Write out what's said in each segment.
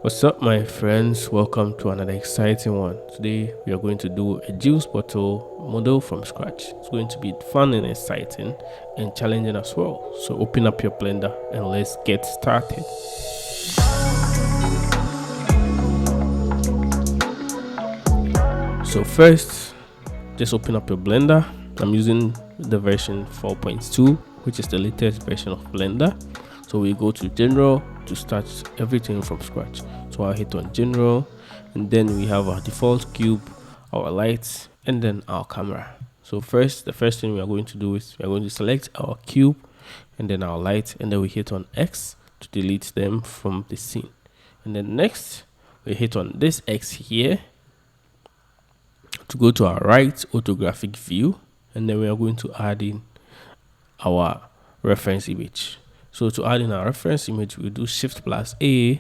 What's up, my friends? Welcome to another exciting one. Today, we are going to do a juice bottle model from scratch. It's going to be fun and exciting and challenging as well. So, open up your blender and let's get started. So, first, just open up your blender. I'm using the version 4.2, which is the latest version of Blender. So we go to general to start everything from scratch. So I'll hit on general, and then we have our default cube, our lights, and then our camera. So the first thing we are going to do is we are going to select our cube and then our light, and then we hit on X to delete them from the scene. And then next we hit on this X here to go to our right orthographic view, and then we are going to add in our reference image. So to add in our reference image, we do Shift plus A,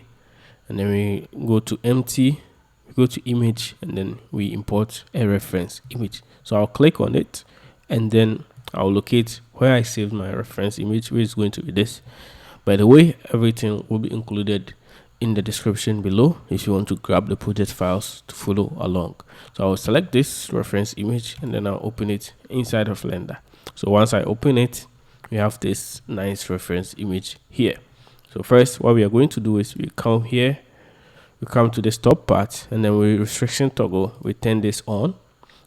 and then we go to empty, we go to image, and then we import a reference image. So I'll click on it, and then I'll locate where I saved my reference image, which is going to be this. By the way, everything will be included in the description below if you want to grab the project files to follow along. So I'll select this reference image, and then I'll open it inside of Blender. So once I open it, we have this nice reference image here. So first, what we are going to do is we come here, we come to this top part, and then we restriction toggle, we turn this on,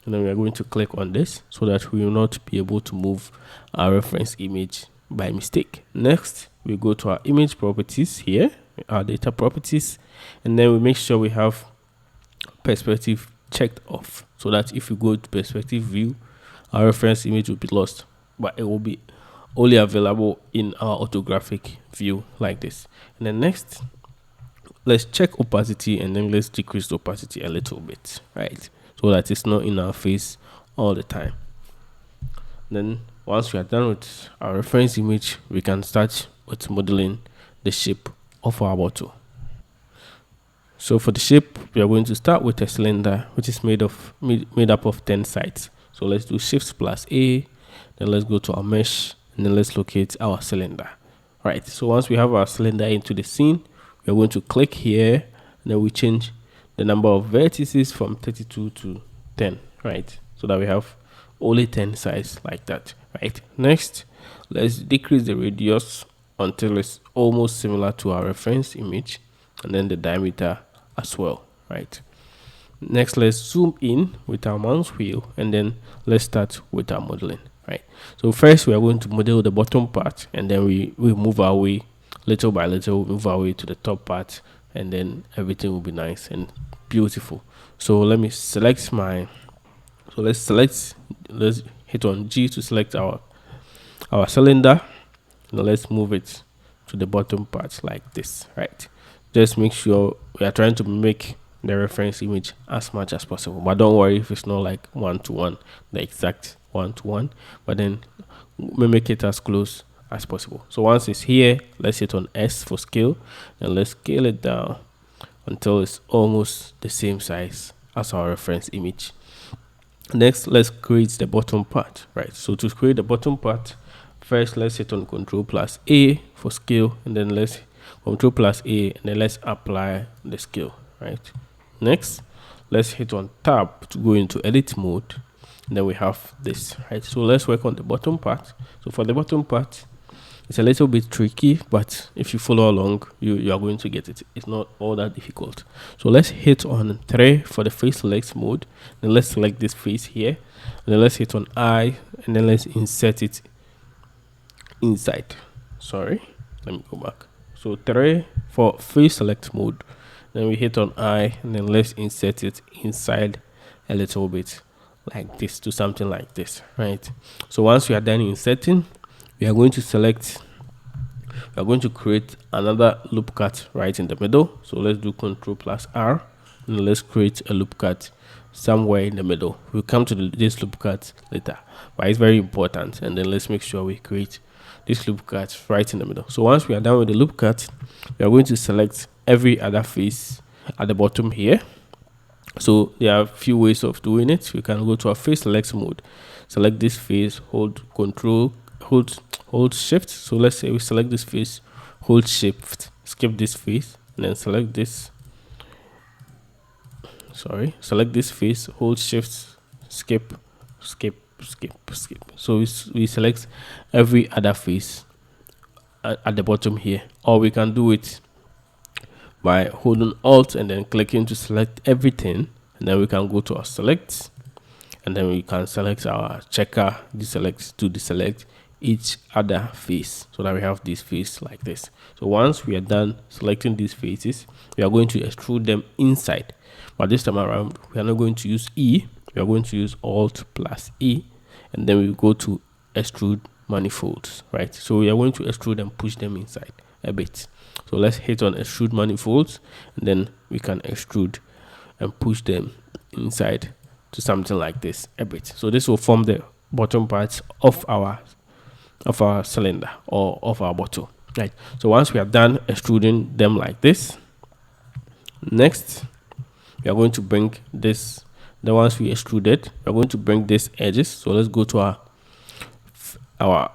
and then we are going to click on this so that we will not be able to move our reference image by mistake. Next, we go to our image properties here, our data properties, and then we make sure we have perspective checked off so that if you go to perspective view, our reference image will be lost, but it will be only available in our orthographic view like this. And then next, let's check opacity, and then let's decrease the opacity a little bit, right? So that it's not in our face all the time. Then once we are done with our reference image, we can start with modeling the shape of our bottle. So for the shape, we are going to start with a cylinder which is made up of 10 sides. So let's do Shift plus A, then let's go to our mesh, and then let's locate our cylinder. Right, so once we have our cylinder into the scene, we are going to click here, and then we change the number of vertices from 32 to 10, right? So that we have only 10 sides like that, right? Next, let's decrease the radius until it's almost similar to our reference image, and then the diameter as well, right? Next, let's zoom in with our mouse wheel, and then let's start with our modeling. Right. So first we are going to model the bottom part, and then we move our way little by little, move our way to the top part, and then everything will be nice and beautiful. So let's hit on G to select our cylinder. Now let's move it to the bottom part like this, right? Just make sure we are trying to make the reference image as much as possible, but don't worry if it's not like one-to-one, the exact one-to-one, but then make it as close as possible. So once it's here, let's hit on S for scale, and let's scale it down until it's almost the same size as our reference image. Next, let's create the bottom part, right? So to create the bottom part, first let's hit on Control plus A for scale, and then let's Control plus A, and then let's apply the scale, right? Next, let's hit on Tab to go into edit mode, and then we have this, right? So let's work on the bottom part. So for the bottom part, it's a little bit tricky, but if you follow along, you are going to get it. It's not all that difficult. So let's hit on 3 for the face select mode, then let's select this face here, and then let's hit on I, and then let's insert it inside. Sorry, let me go back. So 3 for face select mode, then we hit on I, and then let's insert it inside a little bit like this to something like this, right? So once we are done inserting, we are going to create another loop cut right in the middle. So let's do Control plus R, and let's create a loop cut somewhere in the middle. We'll come to this loop cut later, but it's very important. And then let's make sure we create this loop cut right in the middle. So once we are done with the loop cut, we are going to select every other face at the bottom here. So there are a few ways of doing it. We can go to our face select mode, select this face, hold Shift. So let's say we select this face, hold Shift, skip this face, and then select this, select this face, hold shift, skip. So we select every other face at the bottom here, or we can do it by holding alt and then clicking to select everything, and then we can go to our select, and then we can select our checker deselect to deselect each other face, so that we have this face like this. So once we are done selecting these faces, we are going to extrude them inside, but this time around we are not going to use E, we are going to use alt plus E, and then we go to extrude manifolds, right? So we are going to extrude and push them inside a bit. So let's hit on extrude manifolds, and then we can extrude and push them inside to something like this a bit. So this will form the bottom parts of our cylinder or of our bottle, right? So once we are done extruding them like this, next we are going to bring this, the ones we extruded, we are going to bring these edges. So let's go to our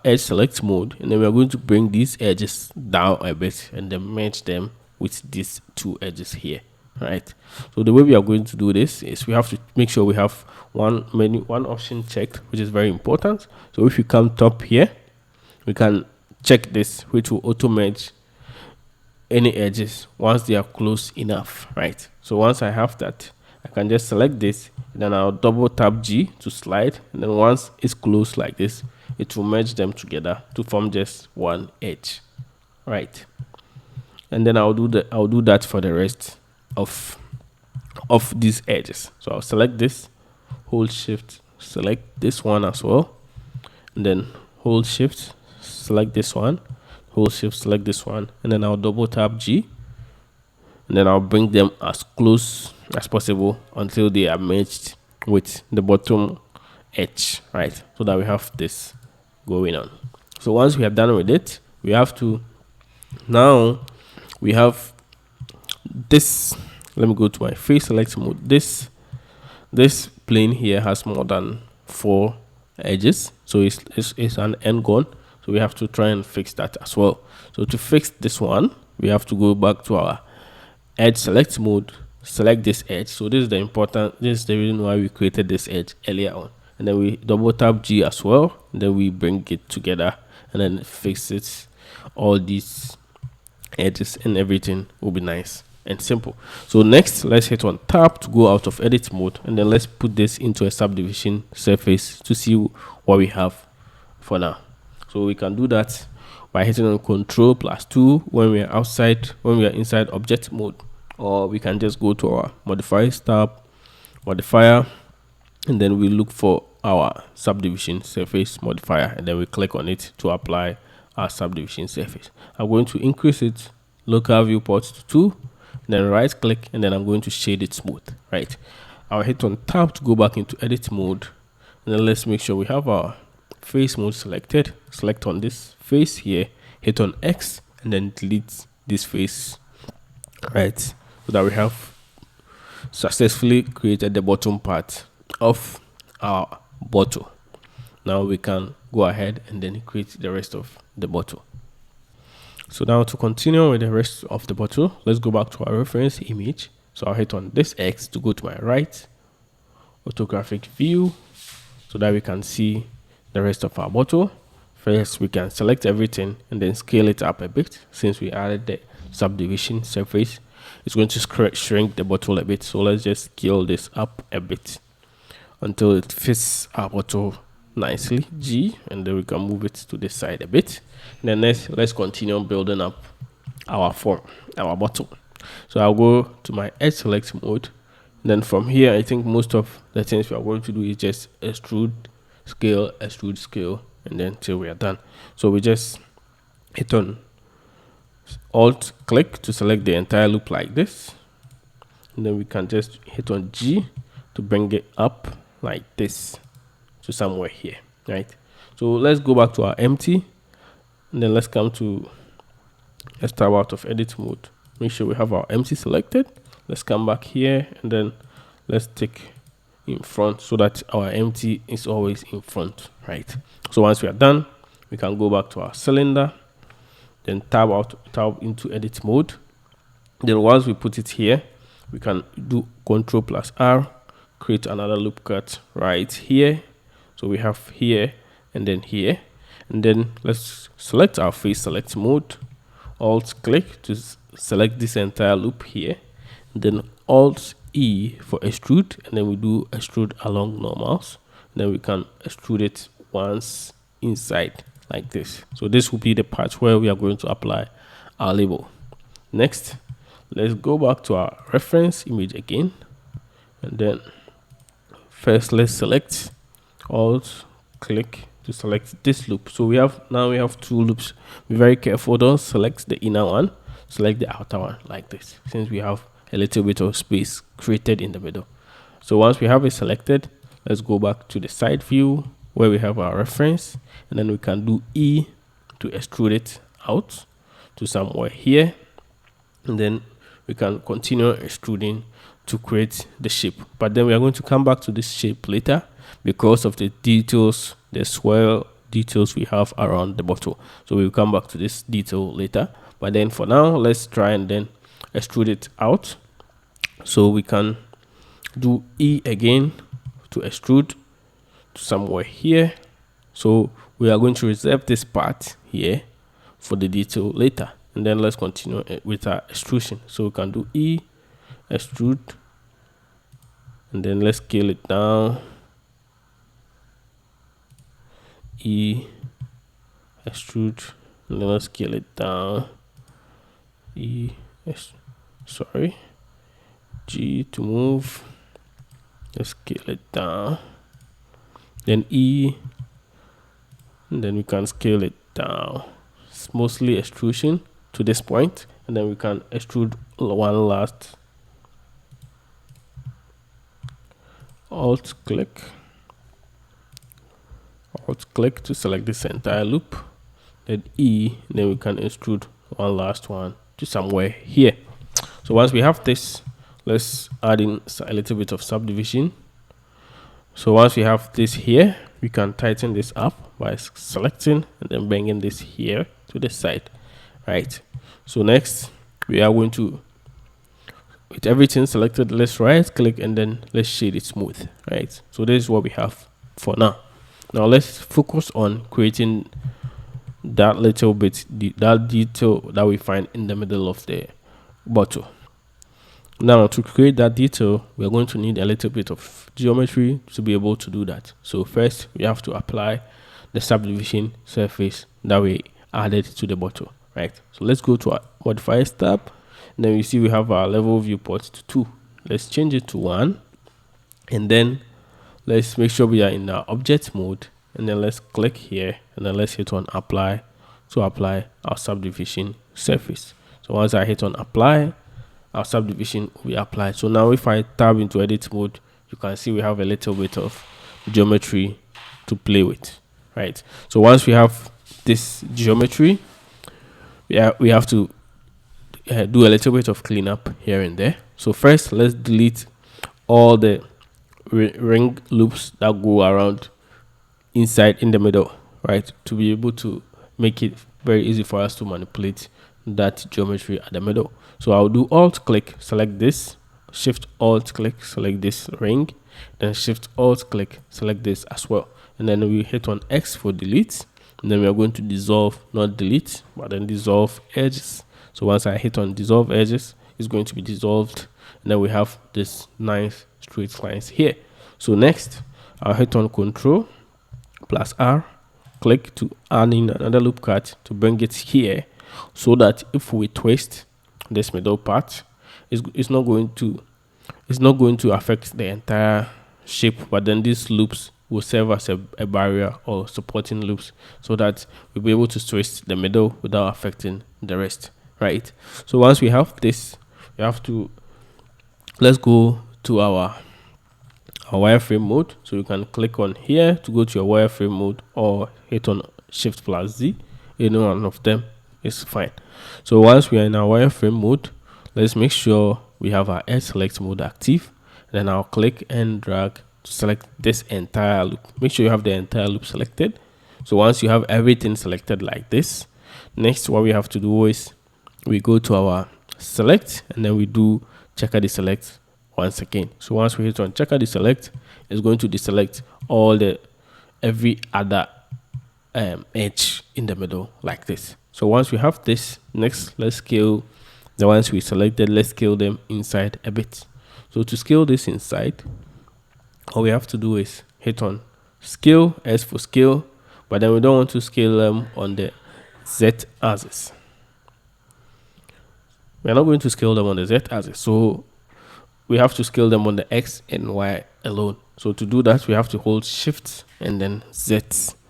edge select mode, and then we are going to bring these edges down a bit and then merge them with these two edges here, right? So the way we are going to do this is we have to make sure we have one option checked, which is very important. So if you come top here, we can check this, which will auto merge any edges once they are close enough, right? So once I have that, I can just select this, and then I'll double tap G to slide, and then once it's close like this, it will merge them together to form just one edge, right? And then I'll do that for the rest of these edges. So I'll select this, hold shift, select this one as well, and then hold shift, select this one, hold shift, select this one, and then I'll double tap G, and then I'll bring them as close as possible until they are merged with the bottom edge, right? So that we have this going on. So once we are done with it, we have to, now we have this, let me go to my face select mode. This plane here has more than 4 edges, so it's an end gone. So we have to try and fix that as well. So to fix this one, we have to go back to our edge select mode, select this edge. So this is the reason why we created this edge earlier on, and then we double tap G as well, and then we bring it together and then fix it. All these edges and everything will be nice and simple. So next, let's hit on tab to go out of edit mode, and then let's put this into a subdivision surface to see what we have for now. So we can do that by hitting on Ctrl+2 when we are inside object mode, or we can just go to our modifiers tab, modifier, and then we look for our subdivision surface modifier, and then we click on it to apply our subdivision surface. I'm going to increase it local viewport to 2, then right click, and then I'm going to shade it smooth, right? I'll hit on tab to go back into edit mode, and then let's make sure we have our face mode selected. Select on this face here, hit on X, and then delete this face, right? So that we have successfully created the bottom part of our bottle. Now we can go ahead and then create the rest of the bottle. So now to continue with the rest of the bottle, let's go back to our reference image. So I'll hit on this X to go to my right, orthographic view, so that we can see the rest of our bottle. First, we can select everything and then scale it up a bit. Since we added the subdivision surface, it's going to shrink the bottle a bit. So let's just scale this up a bit until it fits our bottle nicely, G, and then we can move it to this side a bit. And then let's continue building up our form, our bottle. So I'll go to my edge select mode, and then from here I think most of the things we are going to do is just extrude scale, and then till we are done. So we just hit on alt click to select the entire loop like this, and then we can just hit on G to bring it up like this to somewhere here, right? So let's go back to our empty, and then let's tab out of edit mode. Make sure we have our empty selected. Let's come back here, and then let's take in front so that our empty is always in front, right? So once we are done, we can go back to our cylinder, then tab into edit mode. Then once we put it here, we can do Ctrl plus R, create another loop cut right here. So we have here and then here, and then let's select our face select mode, Alt click to select this entire loop here, and then Alt E for extrude, and then we do extrude along normals, and then we can extrude it once inside like this. So this will be the part where we are going to apply our label. Next, let's go back to our reference image again, and then first let's select, Alt click to select this loop. So we have two loops. Be very careful, don't select the inner one, select the outer one like this, since we have a little bit of space created in the middle. So once we have it selected, let's go back to the side view where we have our reference, and then we can do E to extrude it out to somewhere here, and then we can continue extruding to create the shape. But then we are going to come back to this shape later because of the details, the swirl details we have around the bottle. So we'll come back to this detail later. But then for now, let's try and then extrude it out. So we can do E again to extrude to somewhere here. So we are going to reserve this part here for the detail later, and then let's continue with our extrusion. So we can do E, extrude, and then let's scale it down. E, extrude, and then let's scale it down. E, sorry, G to move. Let's scale it down. Then E, and then we can scale it down. It's mostly extrusion to this point, and then we can extrude one last. Alt click to select this entire loop, then E, and then we can extrude one last one to somewhere here. So once we have this, let's add in a little bit of subdivision. So once we have this here, we can tighten this up by selecting and then bringing this here to the side, right? So next, we are going to, with everything selected, let's right click and then let's shade it smooth, right? So this is what we have for now. Now let's focus on creating that little bit, that detail that we find in the middle of the bottle. Now to create that detail, we are going to need a little bit of geometry to be able to do that. So first we have to apply the subdivision surface that we added to the bottle, right? So let's go to our modifiers tab, and then we see we have our level viewport to 2. Let's change it to 1, and then let's make sure we are in our object mode, and then let's click here, and then let's hit on apply to apply our subdivision surface. So once I hit on apply, our subdivision will be applied. So now if I tab into edit mode, you can see we have a little bit of geometry to play with, right? So once we have this geometry, we have to do a little bit of cleanup here and there. So first, let's delete all the ring loops that go around inside in the middle, right, to be able to make it very easy for us to manipulate that geometry at the middle. So I'll do alt click, select this, shift alt click, select this ring, then shift alt click, select this as well, and then we hit on X for delete, and then we are going to dissolve, not delete, but then dissolve edges. So once I hit on dissolve edges, it's going to be dissolved, and then we have this nice straight lines here. So next, I'll hit on Ctrl plus R, click to add in another loop cut to bring it here, so that if we twist this middle part, it's not going to affect the entire shape, but then these loops will serve as a barrier or supporting loops, so that we'll be able to twist the middle without affecting the rest, right? So once we have this, we have to, let's go to our wireframe mode. So you can click on here to go to your wireframe mode, or hit on Shift plus Z. Any one of them is fine. So once we are in our wireframe mode, let's make sure we have our edge select mode active. Then I'll click and drag to select this entire loop. Make sure you have the entire loop selected. So once you have everything selected like this, next what we have to do is we go to our select, and then we do checker deselect once again. So once we hit on checker deselect, it's going to deselect all the every other edge in the middle like this. So once we have this, next let's scale the ones we selected. Let's scale them inside a bit. So to scale this inside, all we have to do is hit on scale, S for scale, but then we don't want to scale them on the Z axis. We're not going to scale them on the Z axis, so we have to scale them on the X and Y alone. So to do that, we have to hold Shift and then Z,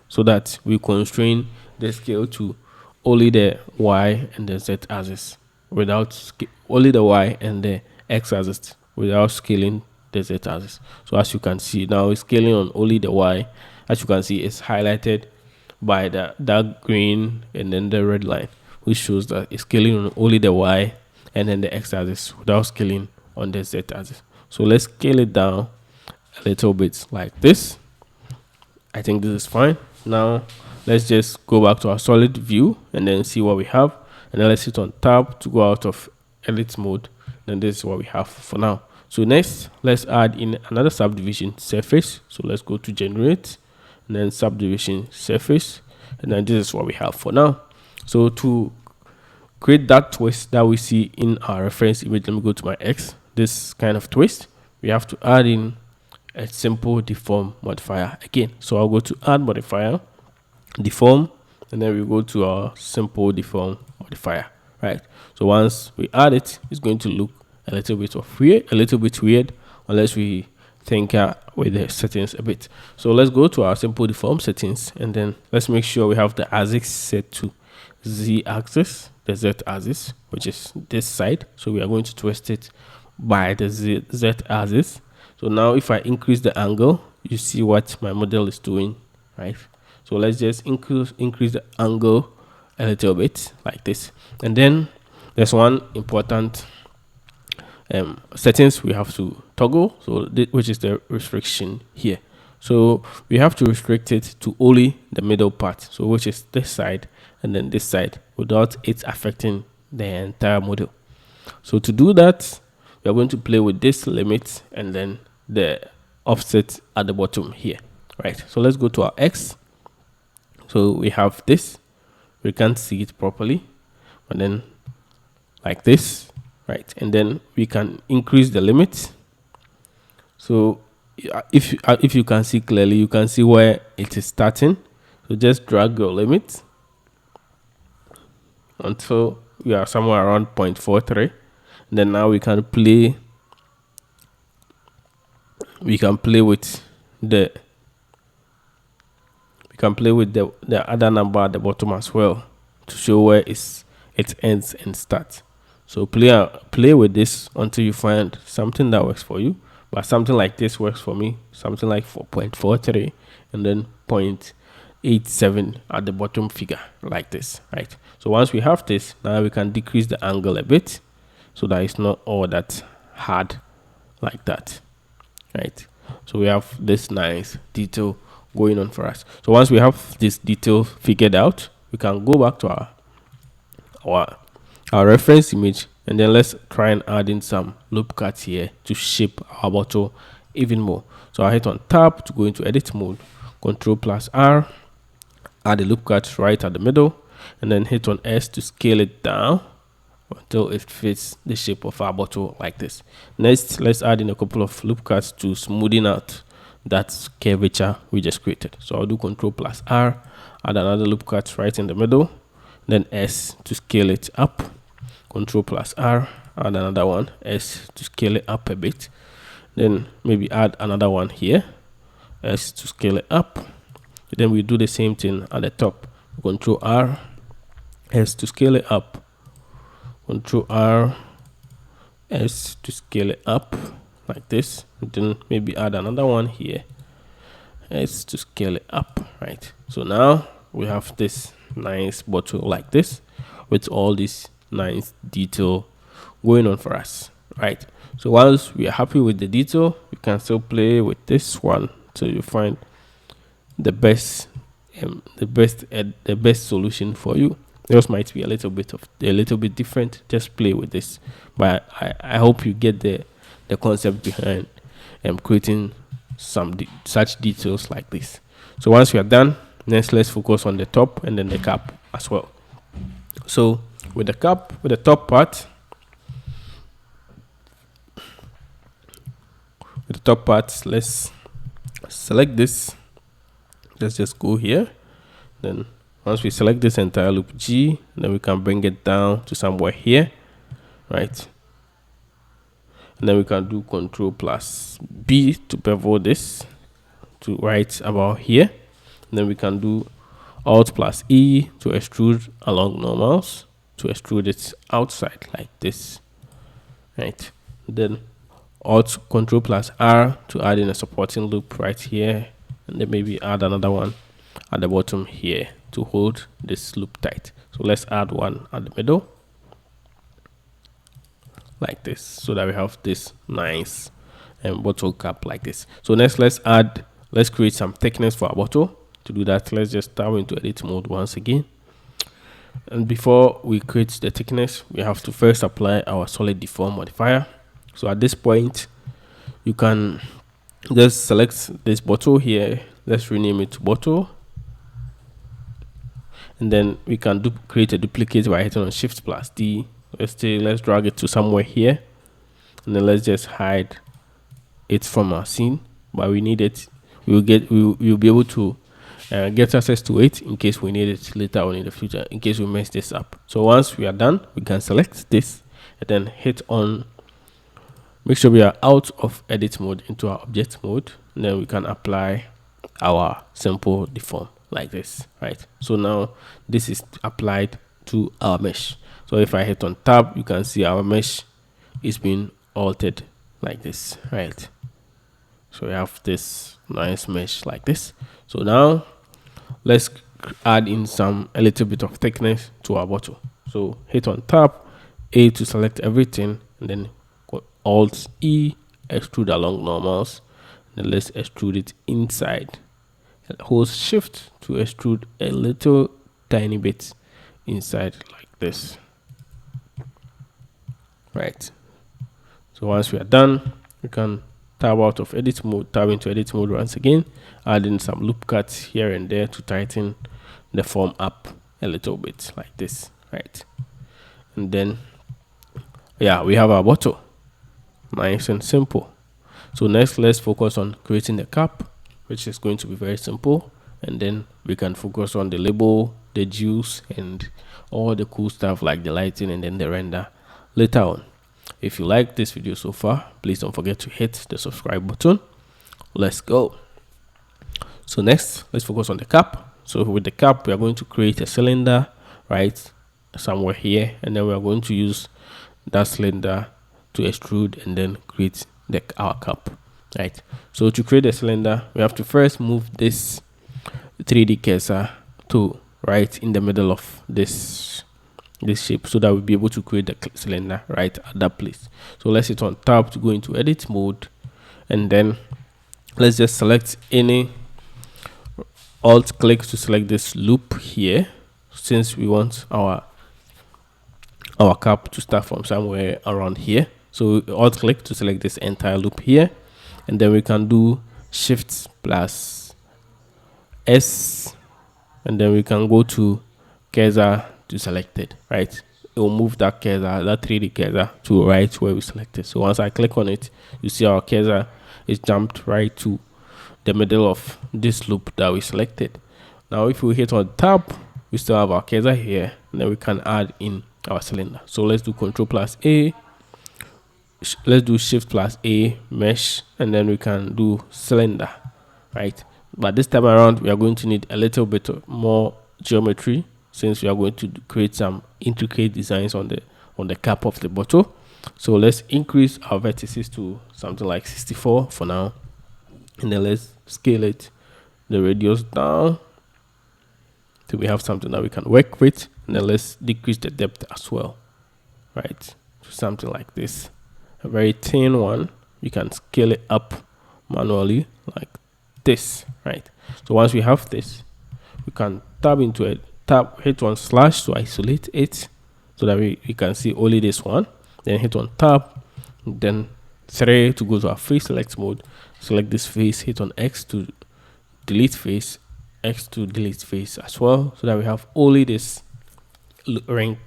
so that we constrain the scale to only the Y and the Z axis, without only the Y and the X axis, without scaling the Z axis. So as you can see now, it's scaling on only the Y. As you can see, it's highlighted by the dark green and then the red line, which shows that it's scaling on only the Y and then the X axis without scaling on the Z axis. So let's scale it down a little bit like this. I think this is fine. Now let's just go back to our solid view and then see what we have, and then let's hit on tab to go out of edit mode. Then this is what we have for now. So next, let's add in another subdivision surface. So let's go to generate and then subdivision surface, and then this is what we have for now. So to create that twist that we see in our reference image, let me go to my X, this kind of twist, we have to add in a simple deform modifier again. So I'll go to add modifier, deform, and then we go to our simple deform modifier, right? So once we add it, it's going to look a little bit weird unless we tinker with the settings a bit. So let's go to our simple deform settings, and then let's make sure we have the axis set to Z axis, the Z axis, which is this side. So we are going to twist it by the Z axis. So now if I increase the angle, you see what my model is doing, right? So let's just increase the angle a little bit like this. And then there's one important settings we have to toggle, so which is the restriction here. So we have to restrict it to only the middle part, so which is this side and then this side, without it affecting the entire model. So to do that, we are going to play with this limit and then the offset at the bottom here, right? So let's go to our X. So we have this, we can't see it properly, but then like this, right? And then we can increase the limit. So if you can see clearly, you can see where it is starting. So just drag your limit until we are somewhere around 0.43. And then now we can play with the other number at the bottom as well, to show where it ends and starts. So play with this until you find something that works for you. But something like this works for me, something like 4.43 and then 0.87 at the bottom figure like this, right? So once we have this, now we can decrease the angle a bit so that it's not all that hard like that, right? So we have this nice detail going on for us. So once we have this detail figured out, we can go back to our reference image, and then let's try and add in some loop cuts here to shape our bottle even more. So I hit on tab to go into edit mode, Ctrl+R, add a loop cut right at the middle, and then hit on S to scale it down until it fits the shape of our bottle like this. Next, let's add in a couple of loop cuts to smoothing out that curvature we just created. So I'll do Ctrl+R, add another loop cut right in the middle, then S to scale it up, Ctrl+R, add another one, S to scale it up a bit, then maybe add another one here, S to scale it up. Then we do the same thing at the top, Ctrl+R, S to scale it up, Ctrl+R, S to scale it up like this, and then maybe add another one here, S to scale it up, right? So now we have this nice bottle like this with all this nice detail going on for us, right? So once we are happy with the detail, we can still play with this one till you find the best solution for you. Yours might be a little bit different. Just play with this, but I hope you get the concept behind creating such details like this. So once we are done, next let's focus on the top and then the cap as well. So with the top part, let's select this. Let's just go here. Then once we select this entire loop G, then we can bring it down to somewhere here, right? And then we can do Control plus B to bevel this to right about here. And then we can do Alt plus E to extrude along normals, to extrude it outside like this, right? Then Alt Control plus R to add in a supporting loop right here, and then maybe add another one at the bottom here to hold this loop tight. So let's add one at the middle like this, so that we have this nice bottle cap like this. So next let's create some thickness for our bottle. To do that, let's just tab into edit mode once again. And before we create the thickness, we have to first apply our solid deform modifier. So at this point, you can just select this bottle here. Let's rename it to bottle. And then we can create a duplicate by hitting on Shift plus D. Let's drag it to somewhere here. And then let's just hide it from our scene. But we need it. We'll be able to get access to it in case we need it later on in the future, in case we mess this up. So once we are done, we can select this and then hit on, make sure we are out of edit mode into our object mode, and then we can apply our simple deform like this, right? So now this is applied to our mesh. So if I hit on tab, you can see our mesh is being altered like this, right? So we have this nice mesh like this. So now let's add in a little bit of thickness to our bottle. So hit on tab, A to select everything, and then Alt E, extrude along normals. Then let's extrude it inside. Hold Shift to extrude a little tiny bit inside like this, right? So once we are done, we can tab out of edit mode, tab into edit mode once again, add in some loop cuts here and there to tighten the form up a little bit like this, right? And then yeah, we have our bottle, nice and simple. So next let's focus on creating the cap, which is going to be very simple, and then we can focus on the label, the juice, and all the cool stuff like the lighting and then the render later on. If you like this video so far, please don't forget to hit the subscribe button. Let's go. So next, let's focus on the cap. So with the cap, we are going to create a cylinder right somewhere here, and then we are going to use that cylinder to extrude and then create our cap, right? So to create a cylinder, we have to first move this 3D cursor to right in the middle of this shape, so that we'll be able to create the cylinder right at that place. So let's hit on tab to go into edit mode, and then let's just select any, alt click to select this loop here, since we want our cap to start from somewhere around here. So alt click to select this entire loop here, and then we can do Shift plus S, and then we can go to cursor to select it, right? It will move that cursor, that 3D cursor, to right where we selected. So once I click on it, you see our cursor is jumped right to the middle of this loop that we selected. Now if we hit on tab, we still have our cursor here, and then we can add in our cylinder. So let's do Control plus A, let's do Shift plus A, mesh, and then we can do cylinder, right? But this time around, we are going to need a little bit more geometry, since we are going to create some intricate designs on the cap of the bottle. So let's increase our vertices to something like 64 for now, and then let's scale it, the radius down, till we have something that we can work with. And then let's decrease the depth as well, right, to something like this, a very thin one. You can scale it up manually like this, right? So once we have this, we can tab into it, hit on slash to isolate it so that we can see only this one. Then hit on tab, then 3 to go to our face select mode. Select this face, hit on X to delete face, X to delete face as well, so that we have only this ring,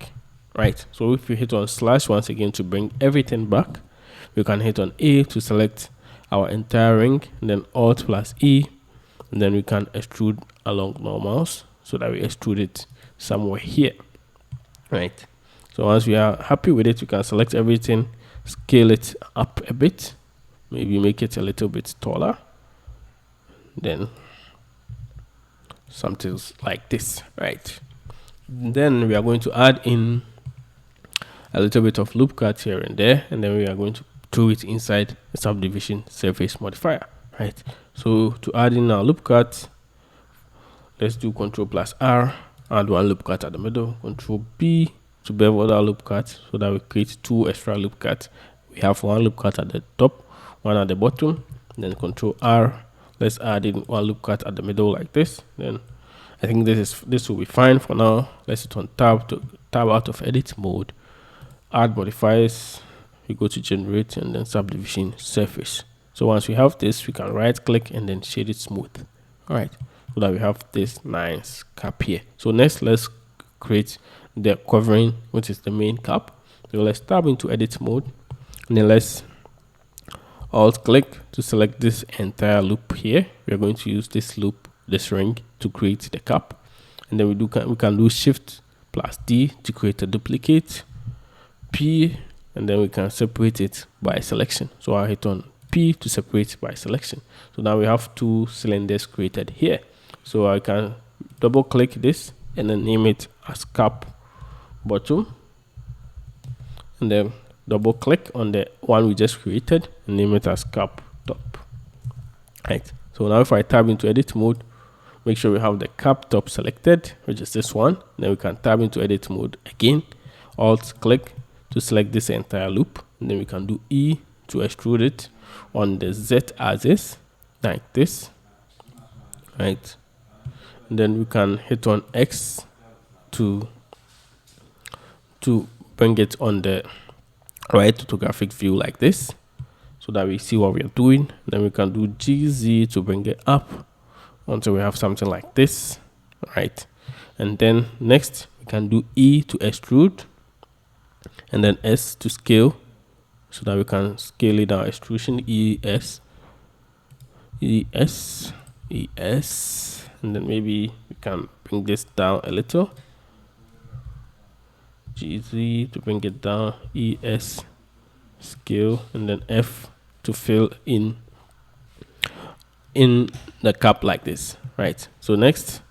right? So if you hit on slash once again to bring everything back, we can hit on A to select our entire ring, and then Alt plus E, and then we can extrude along normals so that we extrude it somewhere here, right? So once we are happy with it, we can select everything, scale it up a bit, maybe make it a little bit taller, then something like this, right? Then we are going to add in a little bit of loop cut here and there, and then we are going to throw it inside the subdivision surface modifier, right? So to add in our loop cut, let's do Ctrl plus R, add one loop cut at the middle, Ctrl B to bevel our loop cut so that we create 2 extra loop cuts. We have one loop cut at the top, one at the bottom, then Ctrl R. Let's add in one loop cut at the middle like this. Then I think this will be fine for now. Let's hit on tab to tab out of edit mode, add modifiers. We go to generate and then subdivision surface. So once we have this, we can right click and then shade it smooth. All right, so that we have this nice cap here. So next, let's create the covering, which is the main cap. So let's tab into edit mode, and then let's alt click to select this entire loop here. We are going to use this loop, this ring, to create the cap, and then we can do shift plus D to create a duplicate, P, and then we can separate it by selection. So I hit on P to separate by selection. So now we have 2 cylinders created here. So I can double click this and then name it as cap bottom, and then double click on the one we just created and name it as cap top, right? So now if I tab into edit mode, make sure we have the cap top selected, which is this one. Then we can tab into edit mode again, alt click to select this entire loop, and then we can do E to extrude it on the Z axis like this, right? And then we can hit on X to bring it on the right orthographic view like this, so that we see what we are doing. Then we can do GZ to bring it up until we have something like this, right? And then next we can do E to extrude, and then S to scale, so that we can scale it down. Extrusion ES, and then maybe we can bring this down a little. GZ to bring it down, ES scale, and then F to fill in the cap like this, right? So next,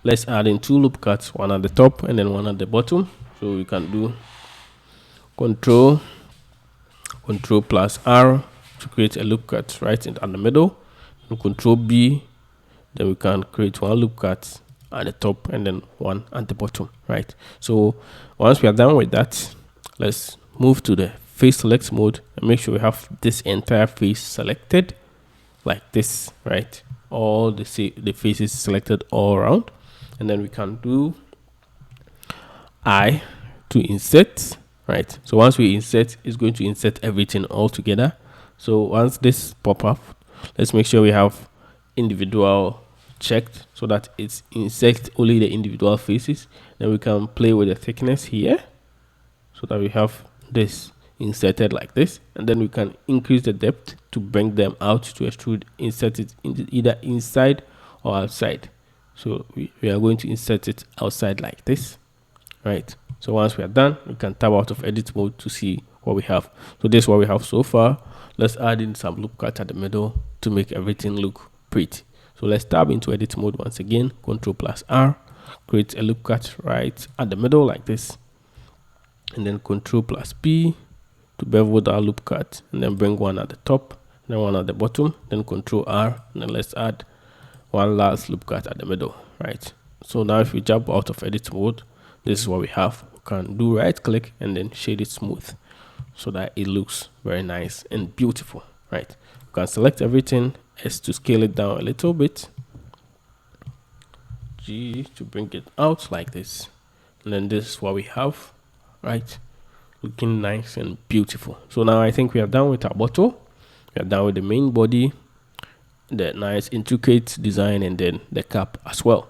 let's add in 2 loop cuts, one at the top and then one at the bottom. So we can do Control plus R to create a loop cut right in the middle, and Control B, then we can create 1 loop cut at the top and then 1 at the bottom, right? So once we are done with that, let's move to the face select mode and make sure we have this entire face selected like this, right? All the faces selected all around, and then we can do I to insert, right? So once we insert, it's going to insert everything all together. So once this pop up, let's make sure we have individual checked so that it's insert only the individual faces. Then we can play with the thickness here so that we have this inserted like this, and then we can increase the depth to bring them out to extrude, insert it either inside or outside. So we are going to insert it outside like this, right? So once we are done, we can tab out of edit mode to see what we have. So this is what we have so far. Let's add in some loop cut at the middle to make everything look pretty. So let's tab into edit mode once again, Ctrl plus R, create a loop cut right at the middle like this, and then Ctrl plus P to bevel our loop cut, and then bring one at the top, then one at the bottom, then Ctrl R, and then let's add one last loop cut at the middle, right? So now if we jump out of edit mode, this is what we have. We can do right click and then shade it smooth so that it looks very nice and beautiful, right? We can select everything, S to scale it down a little bit, G to bring it out like this. And then this is what we have, right? Looking nice and beautiful. So now I think we are done with our bottle. We are done with the main body, the nice intricate design, and then the cap as well.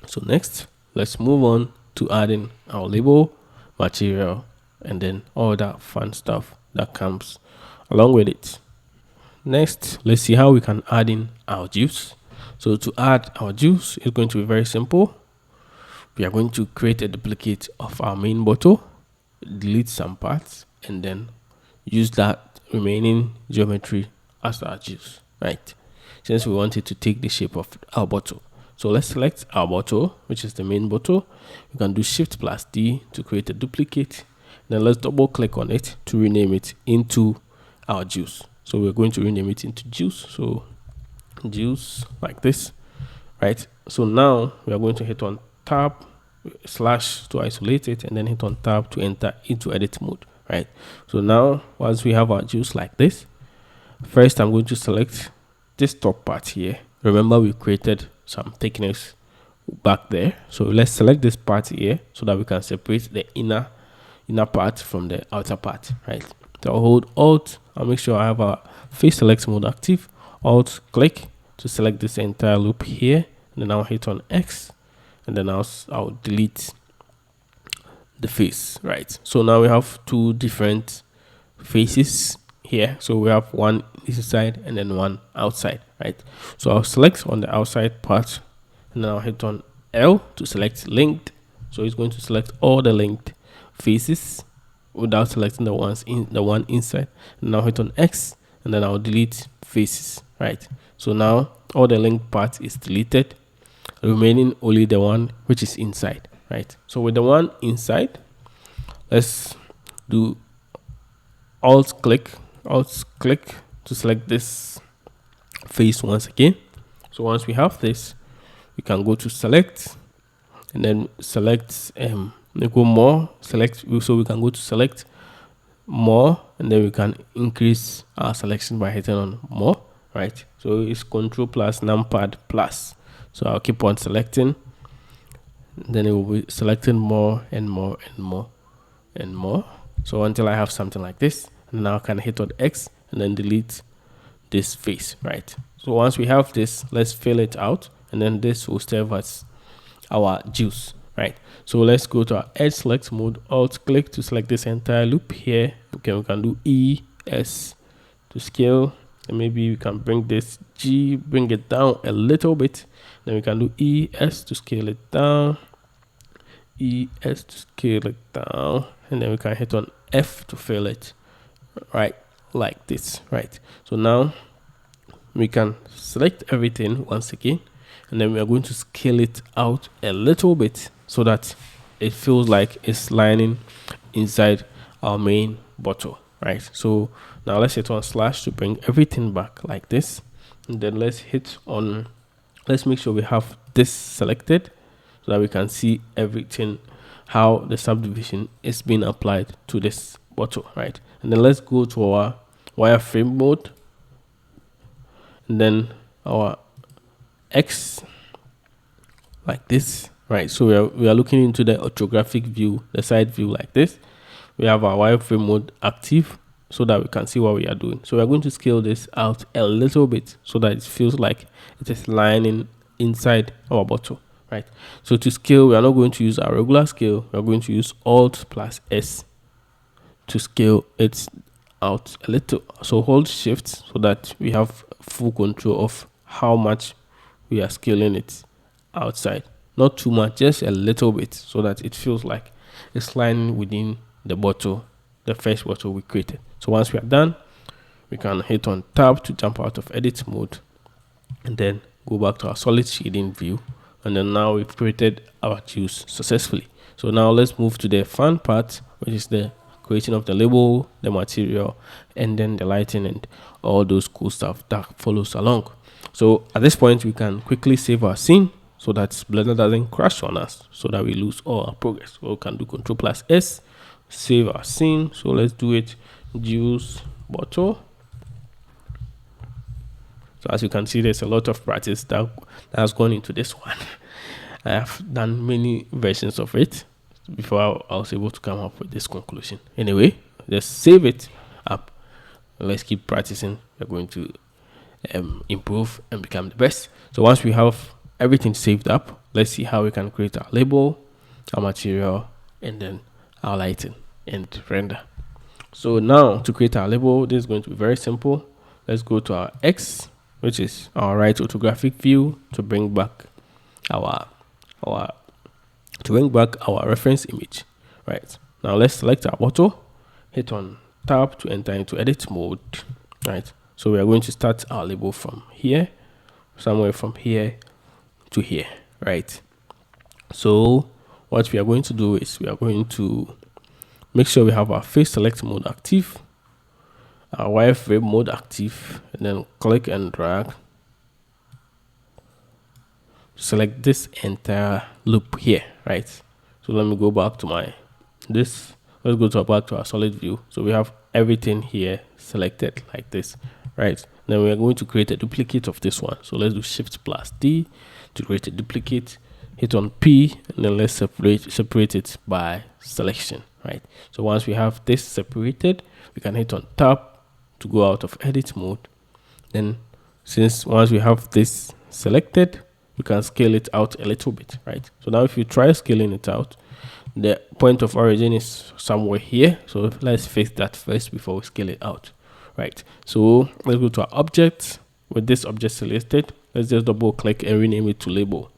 So next, let's move on to adding our label, material, and then all that fun stuff that comes along with it. Next, let's see how we can add in our juice. So to add our juice, it's going to be very simple. We are going to create a duplicate of our main bottle, delete some parts, and then use that remaining geometry as our juice, right? Since we want it to take the shape of our bottle. So let's select our bottle, which is the main bottle. We can do Shift plus D to create a duplicate. Then let's double click on it to rename it into our juice. So we're going to rename it into juice. So juice like this, right? So now we are going to hit on tab slash to isolate it, and then hit on tab to enter into edit mode, right? So now once we have our juice like this, first I'm going to select this top part here. Remember we created some thickness back there, so let's select this part here so that we can separate the inner part from the outer part, right? So I'll hold Alt, I'll make sure I have our face select mode active, Alt click to select this entire loop here, and then I'll hit on X, and then I'll delete the face, right? So now we have two different faces here. So we have one inside and then one outside, right? So I'll select on the outside part, and then I'll hit on L to select linked. So it's going to select all the linked faces without selecting the one inside. And now hit on X, and then I'll delete faces, right? So now all the linked part is deleted, remaining only the one which is inside, right? So with the one inside, let's do alt click to select this face once again. So once we have this, we can go to select, and then select go more, select, so we can go to select more, and then we can increase our selection by hitting on more, right? So it's control plus numpad plus. So I'll keep on selecting, then it will be selecting more and more and more and more, so until I have something like this. And now I can hit on X and then delete this face, right? So once we have this, let's fill it out, and then this will serve as our juice, right? So let's go to our edge select mode, alt click to select this entire loop here. Okay, we can do ES to scale, and maybe we can bring this G, bring it down a little bit. Then we can do ES to scale it down, ES to scale it down, and then we can hit on F to fill it, right? Like this, right? So now we can select everything once again, and then we are going to scale it out a little bit so that it feels like it's lining inside our main bottle, right? So now let's hit on slash to bring everything back like this, and then let's make sure we have this selected so that we can see everything, how the subdivision is being applied to this bottle, right? And then let's go to our wireframe mode, and then our X like this, right? So we are looking into the orthographic view, the side view like this. We have our wireframe mode active so that we can see what we are doing. So we are going to scale this out a little bit so that it feels like it is lining inside our bottle, right? So to scale, we are not going to use our regular scale. We are going to use Alt plus S to scale it out a little. So hold Shift so that we have full control of how much we are scaling it outside. Not too much, just a little bit, so that it feels like it's lining within the bottle, the first bottle we created. So once we are done, we can hit on tab to jump out of edit mode, and then go back to our solid shading view, and then now we've created our juice successfully. So now let's move to the fun part, which is the creating of the label, the material, and then the lighting and all those cool stuff that follows along. So at this point, we can quickly save our scene so that Blender doesn't crash on us, so that we lose all our progress. So we can do Ctrl plus S, save our scene. So let's do it, juice bottle. So as you can see, there's a lot of practice that has gone into this one. I have done many versions of it before I was able to come up with this conclusion. Anyway, just save it up. Let's keep practicing. We're going to improve and become the best. So once we have everything saved up, let's see how we can create our label, our material, and then our lighting and render. So now to create our label, this is going to be very simple. Let's go to our X, which is our right orthographic view, to bring back our reference image. Right, now let's select our auto, hit on tab to enter into edit mode. Right, so we are going to start our label from here, somewhere from here to here. Right, so what we are going to do is we are going to make sure we have our face select mode active, our wireframe mode active, and then click and drag. Select this entire loop here, right? So let me go back to let's go back to our solid view. So we have everything here selected like this, right? Then we are going to create a duplicate of this one. So let's do Shift plus D to create a duplicate. Hit on P, and then let's separate it by selection, right? So once we have this separated, we can hit on Tab to go out of edit mode. Then once we have this selected, we can scale it out a little bit, right? So now if you try scaling it out, the point of origin is somewhere here. So let's fix that first before we scale it out, right? So let's go to our object. With this object selected, let's just double click and rename it to label.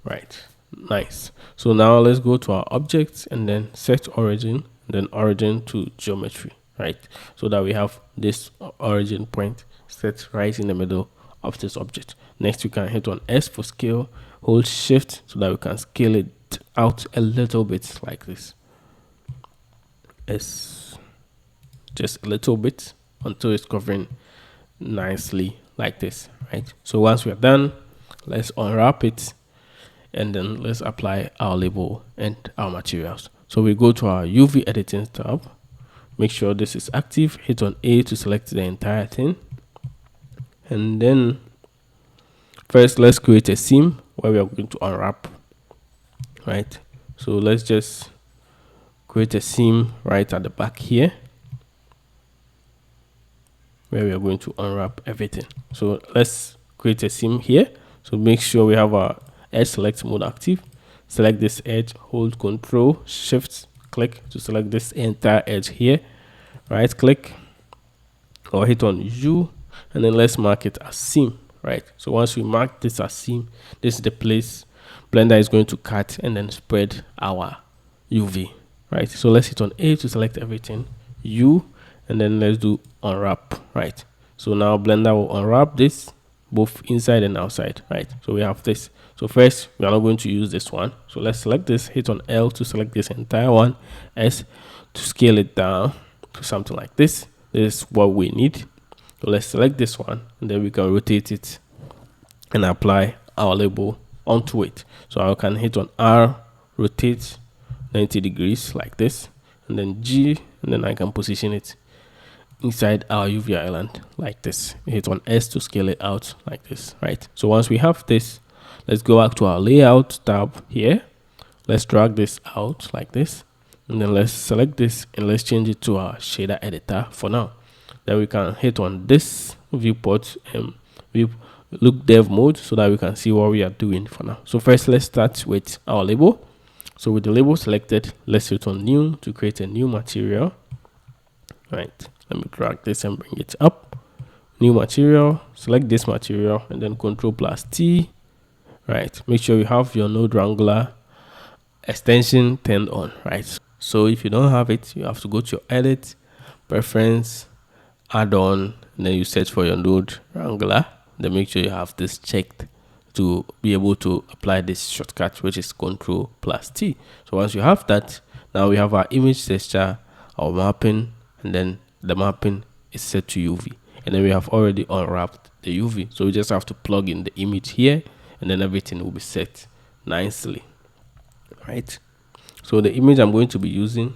Right, nice. So now let's go to our objects and then set origin, then origin to geometry, right? So that we have this origin point set right in the middle of this object. Next, we can hit on S for scale, hold shift so that we can scale it out a little bit like this. S, just a little bit until it's covering nicely like this, right? So once we are done, let's unwrap it. And then let's apply our label and our materials. So we go to our UV editing tab, make sure this is active, hit on A to select the entire thing. And then first let's create a seam where we are going to unwrap, right? So let's just create a seam right at the back here where we are going to unwrap everything. So let's create a seam here. So make sure we have our edge select mode active. Select this edge, hold Control Shift click to select this entire edge here. Right click or hit on U, and then let's mark it as seam. Right, so once we mark this as seam, this is the place Blender is going to cut and then spread our UV. Right, so let's hit on A to select everything, U, and then let's do unwrap. Right, so now Blender will unwrap this both inside and outside. Right, so we have this. So first, we are not going to use this one. So let's select this, hit on L to select this entire one, S to scale it down to something like this. This is what we need. So let's select this one, and then we can rotate it and apply our label onto it. So I can hit on R, rotate 90 degrees like this, and then G, and then I can position it inside our UV island like this. Hit on S to scale it out like this, right? So once we have this, let's go back to our layout tab here. Let's drag this out like this, and then let's select this and let's change it to our shader editor for now. Then we can hit on this viewport and look dev mode so that we can see what we are doing for now. So first, let's start with our label. So with the label selected, let's hit on new to create a new material. Right, let me drag this and bring it up. New material, select this material, and then Control plus T. Right, make sure you have your node wrangler extension turned on. Right, so if you don't have it, you have to go to your edit, preference, add-on, and then you search for your node wrangler. Then make sure you have this checked to be able to apply this shortcut, which is Control plus T. So once you have that, now we have our image texture, our mapping, and then the mapping is set to UV. And then we have already unwrapped the UV. So we just have to plug in the image here, and then everything will be set nicely. Right. So the image I'm going to be using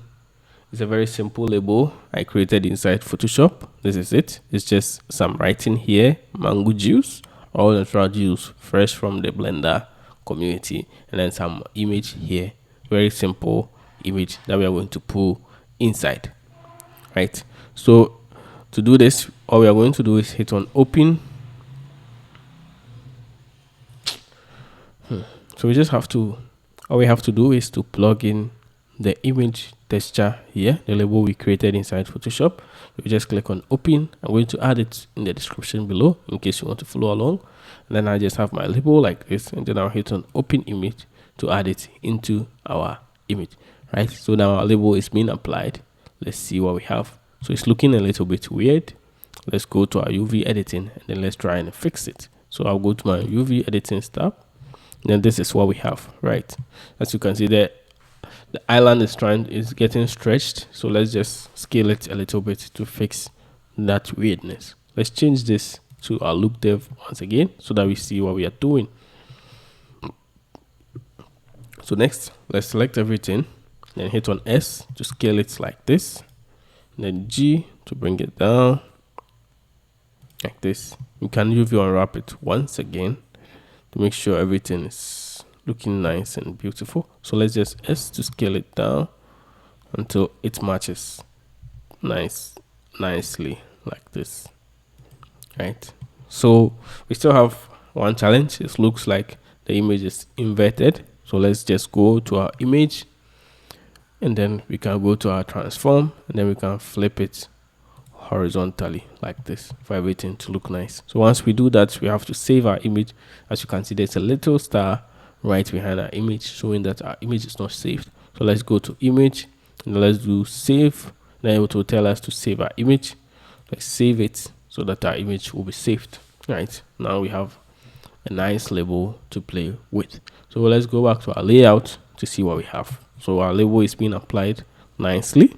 is a very simple label I created inside Photoshop. This is it. It's just some writing here, mango juice, all natural juice fresh from the Blender community, and then some image here, very simple image that we are going to pull inside, right? So to do this, all we are going to do is hit on open. So we just have to, all we have to do is to plug in the image texture here, the label we created inside Photoshop. We just click on open. I'm going to add it in the description below in case you want to follow along. And then I just have my label like this, and then I'll hit on open image to add it into our image, right? So now our label is being applied. Let's see what we have. So it's looking a little bit weird. Let's go to our UV editing, and then let's try and fix it. So I'll go to my UV editing tab. Then this is what we have, right? As you can see there, the island is getting stretched. So let's just scale it a little bit to fix that weirdness. Let's change this to our loop dev once again so that we see what we are doing. So next, let's select everything, then hit on S to scale it like this, and then G to bring it down like this. You can UV unwrap it once again to make sure everything is looking nice and beautiful. So let's just S to scale it down until it matches nicely like this, right? So we still have one challenge. It looks like the image is inverted. So let's just go to our image, and then we can go to our transform, and then we can flip it horizontally like this for everything to look nice. So once we do that, we have to save our image. As you can see, there's a little star right behind our image showing that our image is not saved. So let's go to image, and let's do save. Then it will tell us to save our image. Let's save it so that our image will be saved, right? Now we have a nice label to play with. So let's go back to our layout to see what we have. So our label is being applied nicely.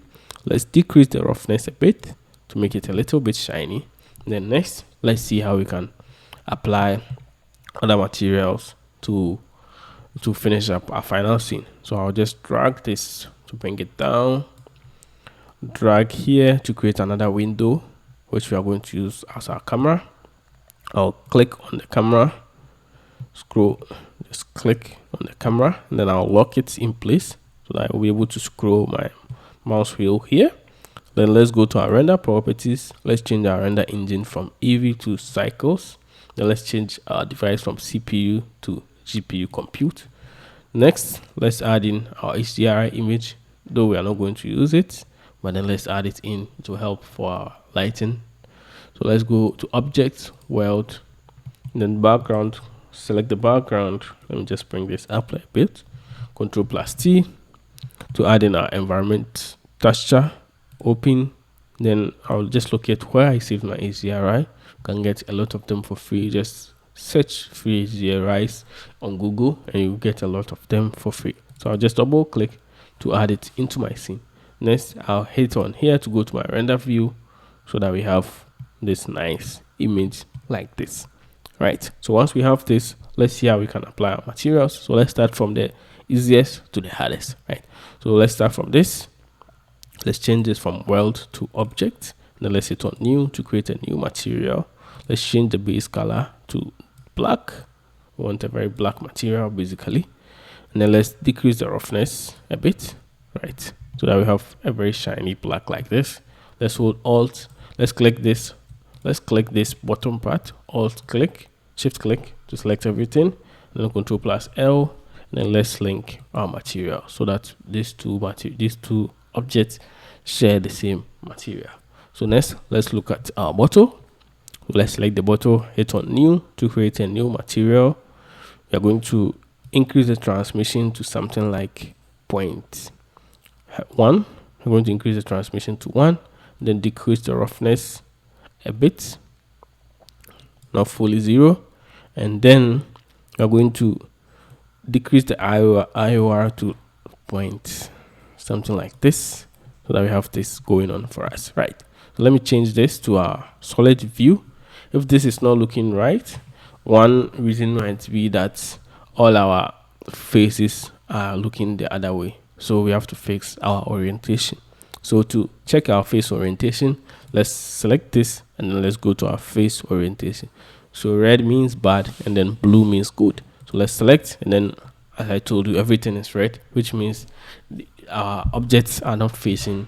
Let's decrease the roughness a bit to make it a little bit shiny. And then next, let's see how we can apply other materials to finish up our final scene. So I'll just drag this to bring it down, drag here to create another window which we are going to use as our camera. I'll click on the camera, scroll, just click on the camera, and then I'll lock it in place so that I will be able to scroll my mouse wheel here. Then let's go to our render properties. Let's change our render engine from Eevee to Cycles. Then let's change our device from CPU to GPU compute. Next, let's add in our HDRI image, though we are not going to use it, but then let's add it in to help for our lighting. So let's go to object, world, and then background. Select the background. Let me just bring this up a bit. Ctrl+T to add in our environment texture. Open. Then I'll just locate where I saved my HDRI. You can get a lot of them for free. Just search free HDRIs on Google and you get a lot of them for free. So I'll just double click to add it into my scene. Next, I'll hit on here to go to my render view so that we have this nice image like this, right? So once we have this, let's see how we can apply our materials. So let's start from the easiest to the hardest, right? So let's start from this. Let's change this from world to object. Then let's hit on new to create a new material. Let's change the base color to black. We want a very black material basically. And then let's decrease the roughness a bit, right? So that we have a very shiny black like this. Let's hold Alt. Let's click this. Let's click this bottom part. Alt click, shift click to select everything. And then Ctrl+L. And then let's link our material so that these two objects share the same material. So next, let's look at our bottle. Let's select the bottle, hit on new to create a new material. We are going to increase the transmission to something like 0.1. We're going to increase the transmission to 1, then decrease the roughness a bit, not fully 0, and then we're going to decrease the IOR to point something like this so that we have this going on for us, right? So let me change this to our solid view. If this is not looking right, one reason might be that all our faces are looking the other way, so we have to fix our orientation. So to check our face orientation, let's select this and then let's go to our face orientation. So red means bad, and then blue means good. So let's select, and then as I told you, everything is red, which means our objects are not facing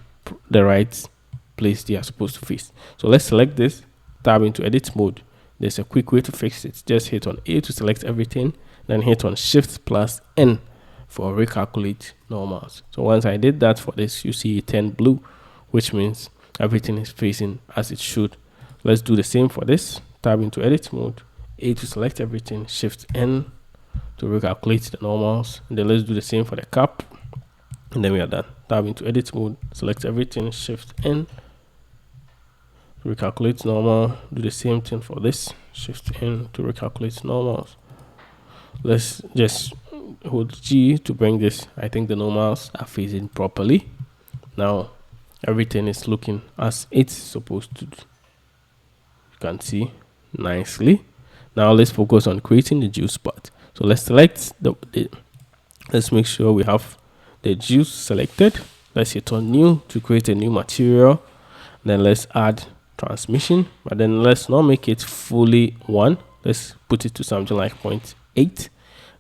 the right place they are supposed to face. So let's select this, tab into edit mode. There's a quick way to fix it. Just hit on A to select everything, then hit on Shift plus N for recalculate normals. So once I did that for this, you see it turned blue, which means everything is facing as it should. Let's do the same for this. Tab into edit mode, A to select everything, Shift N to recalculate the normals, and then let's do the same for the cap, and then we are done. Tab into edit mode, select everything, Shift N to recalculate normal. Do the same thing for this, Shift N to recalculate normals. Let's just hold G to bring this. I think the normals are facing properly. Now everything is looking as it's supposed to do. You can see nicely. Now let's focus on creating the juice part. So let's select let's make sure we have the juice selected. Let's hit on new to create a new material. Then let's add transmission, but then let's not make it fully 1. Let's put it to something like 0.8.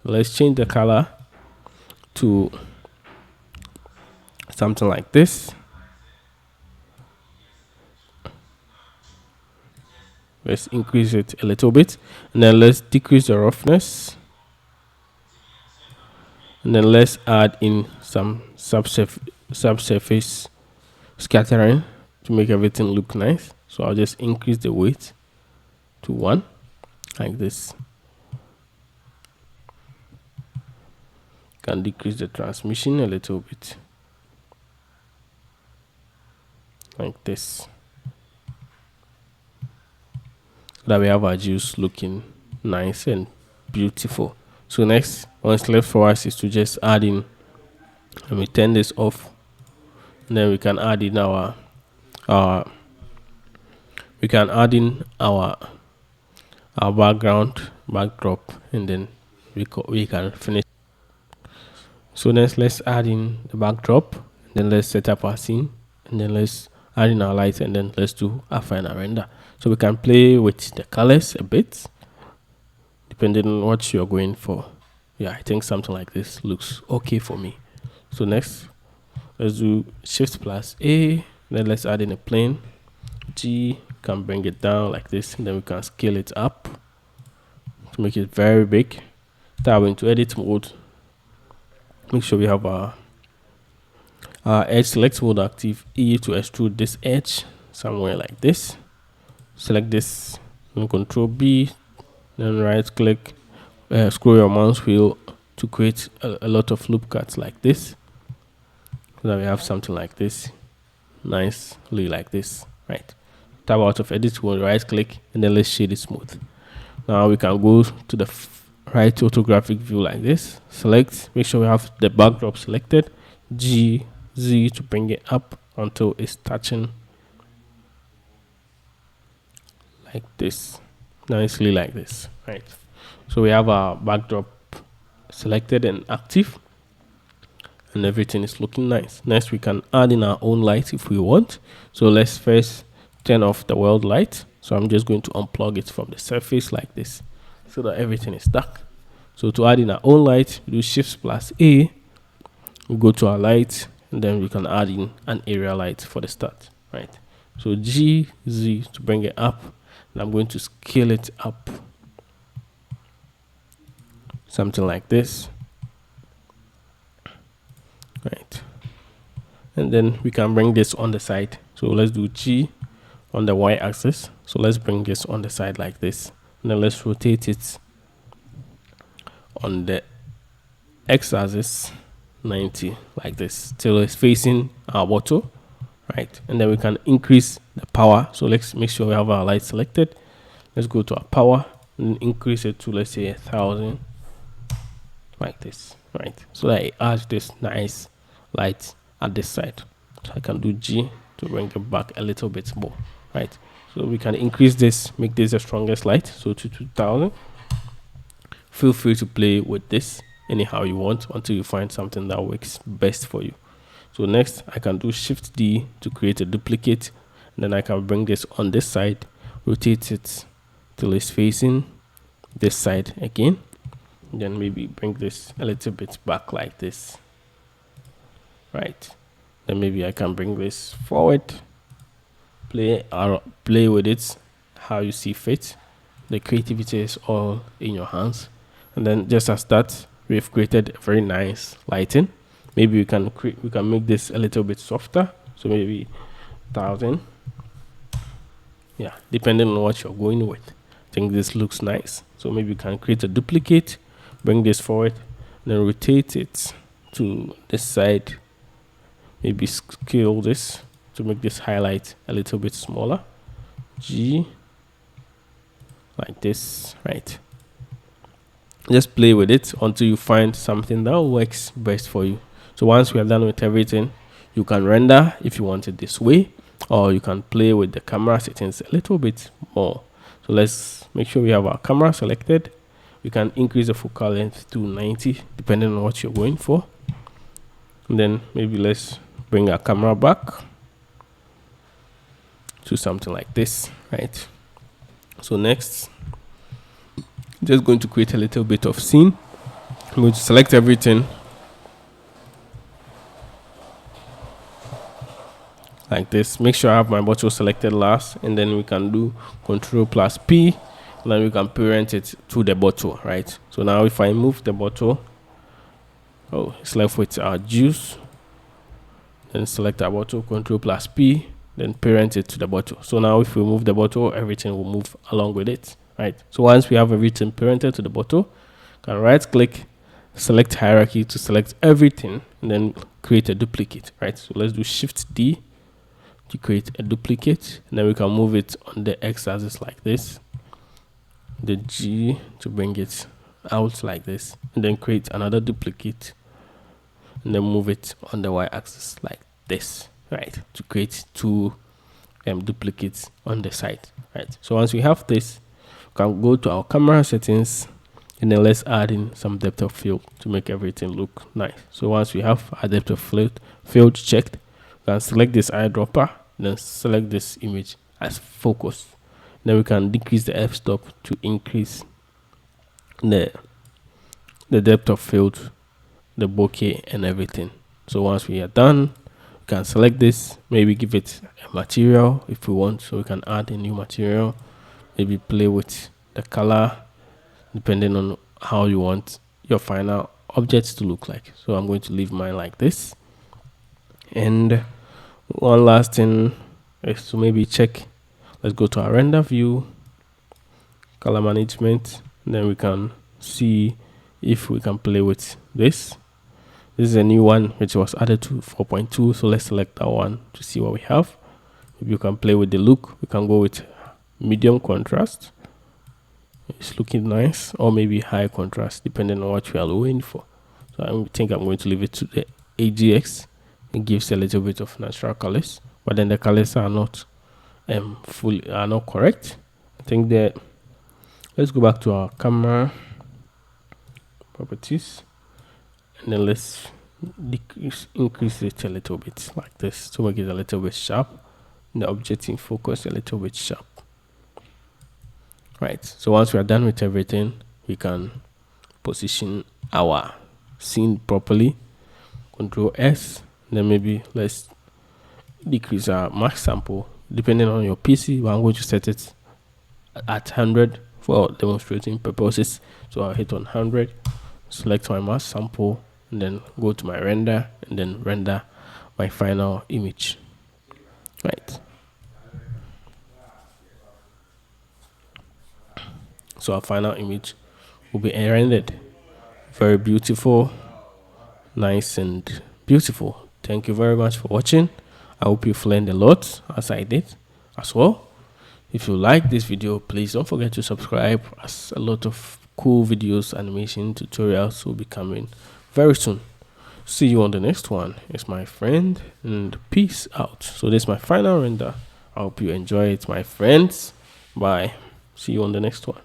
Let's change the color to something like this. Let's increase it a little bit, and then let's decrease the roughness, and then let's add in some subsurface scattering to make everything look nice. So I'll just increase the weight to 1 like this. Can decrease the transmission a little bit like this, so that we have our juice looking nice and beautiful. So next, what's left for us is to just add in, let me turn this off, and then we can add in our backdrop, and then we can finish. So next, let's add in the backdrop, and then let's set up our scene, and then let's add in our lights, and then let's do a final render. So we can play with the colors a bit depending on what you're going for. Yeah, I think something like this looks okay for me. So next, let's do Shift plus A, then let's add in a plane. G, can bring it down like this, and then we can scale it up to make it very big. Tab into edit mode, make sure we have our edge select mode active. E to extrude this edge somewhere like this. Select this, and Control B, then right click, scroll your mouse wheel to create a lot of loop cuts like this, so that we have something like this, nicely like this, right? Tab out of edit mode, right click, and then let's shade it smooth. Now we can go to the right orthographic view like this. Select, make sure we have the backdrop selected. G, Z to bring it up until it's touching like this, nicely like this, right? So we have our backdrop selected and active, and everything is looking nice. Next, we can add in our own light if we want. So let's first turn off the world light. So I'm just going to unplug it from the surface like this, so that everything is dark. So to add in our own light, we do Shift plus A, we go to our light, and then we can add in an area light for the start, right? So G, Z to bring it up, and I'm going to scale it up something like this, right? And then we can bring this on the side. So let's do G on the Y axis. So let's bring this on the side like this, and then let's rotate it on the X axis 90 like this till it's facing our bottle, right? And then we can increase the power. So let's make sure we have our light selected. Let's go to our power and increase it to, let's say, 1000 like this, right? So that it adds this nice light at this side. So I can do G to bring it back a little bit more, right? So we can increase this, make this the strongest light, so to 2000. Feel free to play with this anyhow you want until you find something that works best for you. So next, I can do Shift D to create a duplicate, and then I can bring this on this side, rotate it till it's facing this side again. Then maybe bring this a little bit back like this, right? Then maybe I can bring this forward, play with it how you see fit. The creativity is all in your hands. And then just as that, we've created a very nice lighting. Maybe we can make this a little bit softer, so maybe 1000, yeah, depending on what you're going with. I think this looks nice, so maybe you can create a duplicate, bring this forward, then rotate it to this side. Maybe scale this to make this highlight a little bit smaller. G, like this, right? Just play with it until you find something that works best for you. So once we are done with everything, you can render if you want it this way, or you can play with the camera settings a little bit more. So let's make sure we have our camera selected. We can increase the focal length to 90 depending on what you're going for. And then maybe let's bring our camera back to something like this, right? So next, just going to create a little bit of scene. I'm going to select everything like this. Make sure I have my bottle selected last, and then we can do Ctrl+P, and then we can parent it to the bottle, right? So now if I move the bottle, oh, it's left with our juice. Then select our bottle, Ctrl+P, then parent it to the bottle. So now if we move the bottle, everything will move along with it, right? So once we have everything parented to the bottle, can right click, select hierarchy to select everything, and then create a duplicate, right? So let's do Shift D to create a duplicate, and then we can move it on the x-axis like this, the G to bring it out like this, and then create another duplicate, and then move it on the y-axis like this, right, to create two duplicates on the side, right? So once we have this, we can go to our camera settings, and then let's add in some depth of field to make everything look nice. So once we have our depth of field checked, we can select this eyedropper, then select this image as focus. Then we can decrease the f-stop to increase the depth of field, the bokeh, and everything. So once we are done, we can select this, maybe give it a material if we want, so we can add a new material, maybe play with the color depending on how you want your final objects to look like. So I'm going to leave mine like this. And one last thing is to maybe check, let's go to our render view, color management, and then we can see if we can play with this. This is a new one which was added to 4.2, so let's select that one to see what we have. If you can play with the look, we can go with medium contrast, it's looking nice, or maybe high contrast depending on what you are going for. So I think I'm going to leave it to the AGX. It gives a little bit of natural colors, but then the colors are not not correct. I think that, let's go back to our camera properties, and then let's increase it a little bit like this to make it a little bit sharp, and the object in focus a little bit sharp, right? So once we are done with everything, we can position our scene properly. Control S, then maybe let's decrease our max sample depending on your PC, but I'm going to set it at 100 for demonstrating purposes. So I'll hit on 100, select my max sample, and then go to my render, and then render my final image, right? So our final image will be rendered. Very beautiful, nice and beautiful. Thank you very much for watching. I hope you've learned a lot as I did as well. If you like this video, please don't forget to subscribe, as a lot of cool videos, animation tutorials will be coming very soon. See you on the next one. It's my friend, and peace out. So this is my final render. I hope you enjoy it, my friends. Bye. See you on the next one.